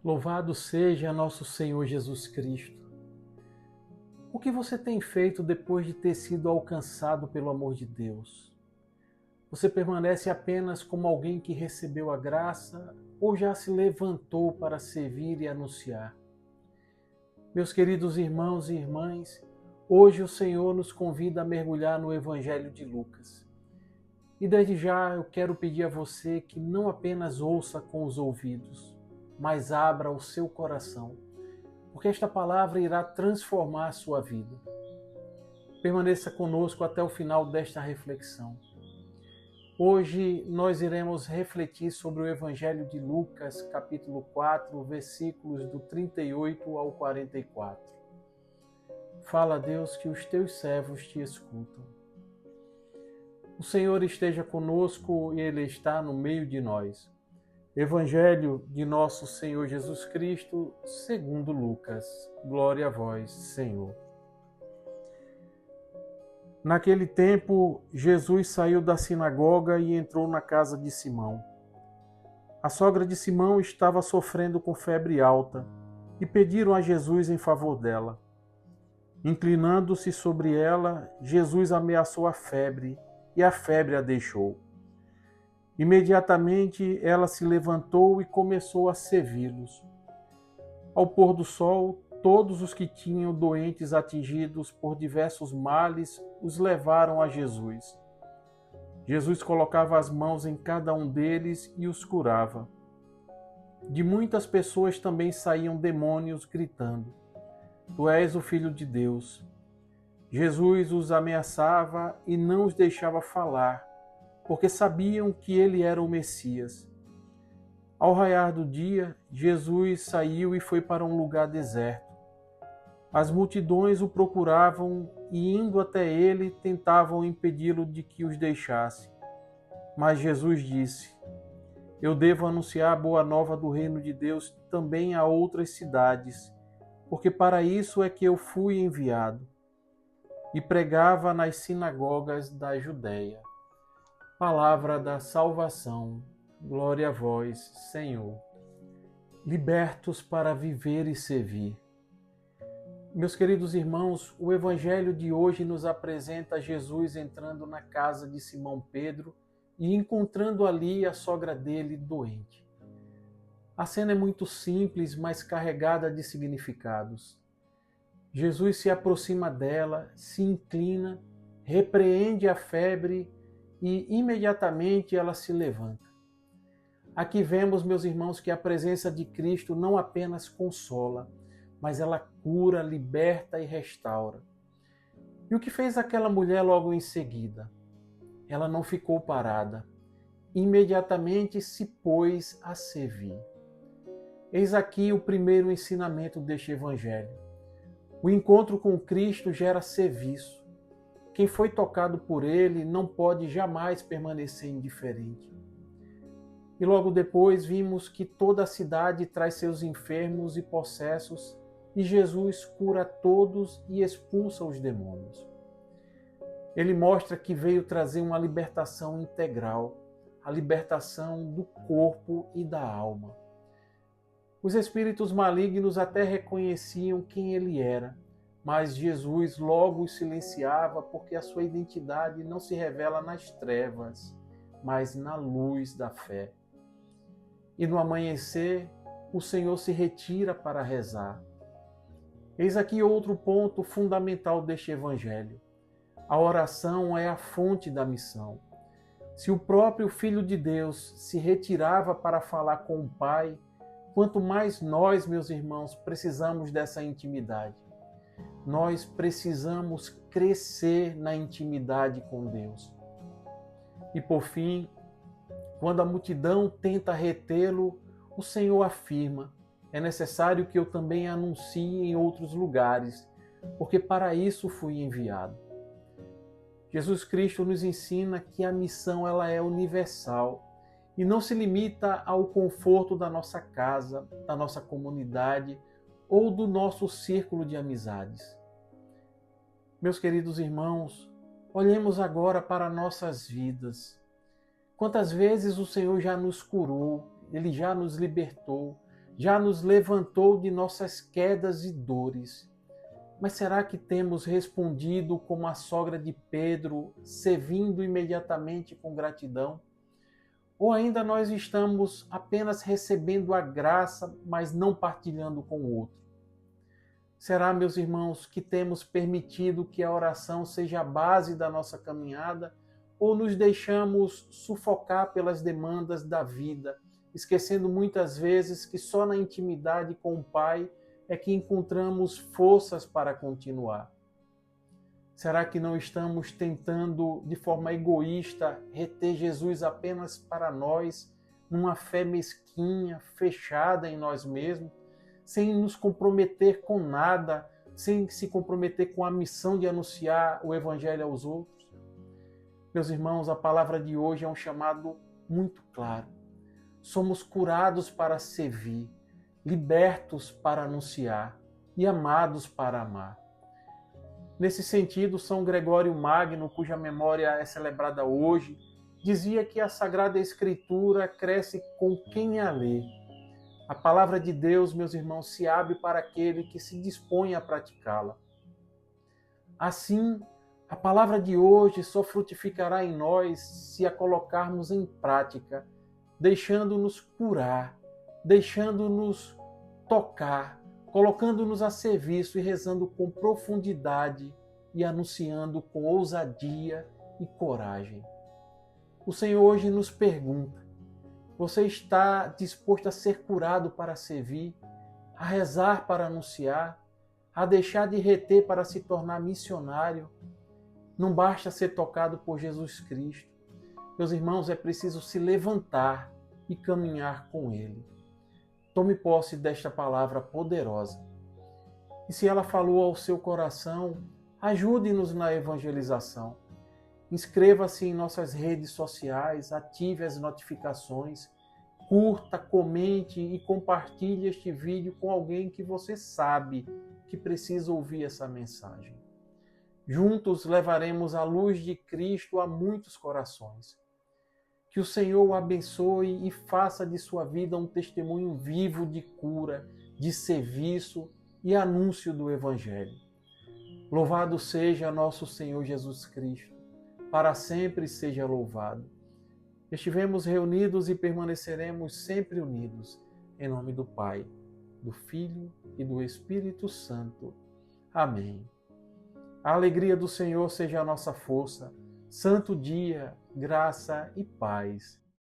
Louvado seja nosso Senhor Jesus Cristo. O que você tem feito depois de ter sido alcançado pelo amor de Deus? Você permanece apenas como alguém que recebeu a graça ou já se levantou para servir e anunciar? Meus queridos irmãos e irmãs, hoje o Senhor nos convida a mergulhar no Evangelho de Lucas. E desde já eu quero pedir a você que não apenas ouça com os ouvidos, mas abra o seu coração, porque esta palavra irá transformar a sua vida. Permaneça conosco até o final desta reflexão. Hoje nós iremos refletir sobre o Evangelho de Lucas, capítulo 4, versículos do 38 ao 44. Fala, Deus, que os teus servos te escutam. O Senhor esteja conosco e Ele está no meio de nós. Evangelho de nosso Senhor Jesus Cristo, segundo Lucas. Glória a vós, Senhor. Naquele tempo, Jesus saiu da sinagoga e entrou na casa de Simão. A sogra de Simão estava sofrendo com febre alta e pediram a Jesus em favor dela. Inclinando-se sobre ela, Jesus ameaçou a febre e a febre a deixou. Imediatamente ela se levantou e começou a servi-los. Ao pôr do sol, todos os que tinham doentes atingidos por diversos males os levaram a Jesus. Jesus colocava as mãos em cada um deles e os curava. De muitas pessoas também saíam demônios gritando: Tu és o Filho de Deus. Jesus os ameaçava e não os deixava falar, porque sabiam que ele era o Messias. Ao raiar do dia, Jesus saiu e foi para um lugar deserto. As multidões o procuravam e, indo até ele, tentavam impedi-lo de que os deixasse. Mas Jesus disse: Eu devo anunciar a boa nova do reino de Deus também a outras cidades, porque para isso é que eu fui enviado. E pregava nas sinagogas da Judéia. Palavra da salvação, glória a vós, Senhor. Libertos para viver e servir. Meus queridos irmãos, o Evangelho de hoje nos apresenta Jesus entrando na casa de Simão Pedro e encontrando ali a sogra dele doente. A cena é muito simples, mas carregada de significados. Jesus se aproxima dela, se inclina, repreende a febre e imediatamente ela se levanta. Aqui vemos, meus irmãos, que a presença de Cristo não apenas consola, mas ela cura, liberta e restaura. E o que fez aquela mulher logo em seguida? Ela não ficou parada. Imediatamente se pôs a servir. Eis aqui o primeiro ensinamento deste Evangelho. O encontro com Cristo gera serviço. Quem foi tocado por ele não pode jamais permanecer indiferente. E logo depois vimos que toda a cidade traz seus enfermos e possessos e Jesus cura todos e expulsa os demônios. Ele mostra que veio trazer uma libertação integral, a libertação do corpo e da alma. Os espíritos malignos até reconheciam quem ele era, mas Jesus logo os silenciava porque a sua identidade não se revela nas trevas, mas na luz da fé. E no amanhecer, o Senhor se retira para rezar. Eis aqui outro ponto fundamental deste Evangelho. A oração é a fonte da missão. Se o próprio Filho de Deus se retirava para falar com o Pai, quanto mais nós, meus irmãos, precisamos dessa intimidade. Nós precisamos crescer na intimidade com Deus. E por fim, quando a multidão tenta retê-lo, o Senhor afirma: é necessário que eu também anuncie em outros lugares, porque para isso fui enviado. Jesus Cristo nos ensina que a missão ela é universal e não se limita ao conforto da nossa casa, da nossa comunidade ou do nosso círculo de amizades. Meus queridos irmãos, olhemos agora para nossas vidas. Quantas vezes o Senhor já nos curou, Ele já nos libertou, já nos levantou de nossas quedas e dores. Mas será que temos respondido como a sogra de Pedro, servindo imediatamente com gratidão? Ou ainda nós estamos apenas recebendo a graça, mas não partilhando com o outro? Será, meus irmãos, que temos permitido que a oração seja a base da nossa caminhada, ou nos deixamos sufocar pelas demandas da vida, esquecendo muitas vezes que só na intimidade com o Pai é que encontramos forças para continuar? Será que não estamos tentando, de forma egoísta, reter Jesus apenas para nós, numa fé mesquinha, fechada em nós mesmos, sem nos comprometer com nada, sem se comprometer com a missão de anunciar o Evangelho aos outros? Meus irmãos, a palavra de hoje é um chamado muito claro. Somos curados para servir, libertos para anunciar e amados para amar. Nesse sentido, São Gregório Magno, cuja memória é celebrada hoje, dizia que a Sagrada Escritura cresce com quem a lê. A palavra de Deus, meus irmãos, se abre para aquele que se dispõe a praticá-la. Assim, a palavra de hoje só frutificará em nós se a colocarmos em prática, deixando-nos curar, deixando-nos tocar, colocando-nos a serviço e rezando com profundidade e anunciando com ousadia e coragem. O Senhor hoje nos pergunta: você está disposto a ser curado para servir, a rezar para anunciar, a deixar de reter para se tornar missionário? Não basta ser tocado por Jesus Cristo. Meus irmãos, é preciso se levantar e caminhar com Ele. Tome posse desta palavra poderosa. E se ela falou ao seu coração, ajude-nos na evangelização. Inscreva-se em nossas redes sociais, ative as notificações, curta, comente e compartilhe este vídeo com alguém que você sabe que precisa ouvir essa mensagem. Juntos levaremos a luz de Cristo a muitos corações. Que o Senhor o abençoe e faça de sua vida um testemunho vivo de cura, de serviço e anúncio do Evangelho. Louvado seja nosso Senhor Jesus Cristo, para sempre seja louvado. Estivemos reunidos e permaneceremos sempre unidos, em nome do Pai, do Filho e do Espírito Santo. Amém. A alegria do Senhor seja a nossa força. Santo dia, graça e paz.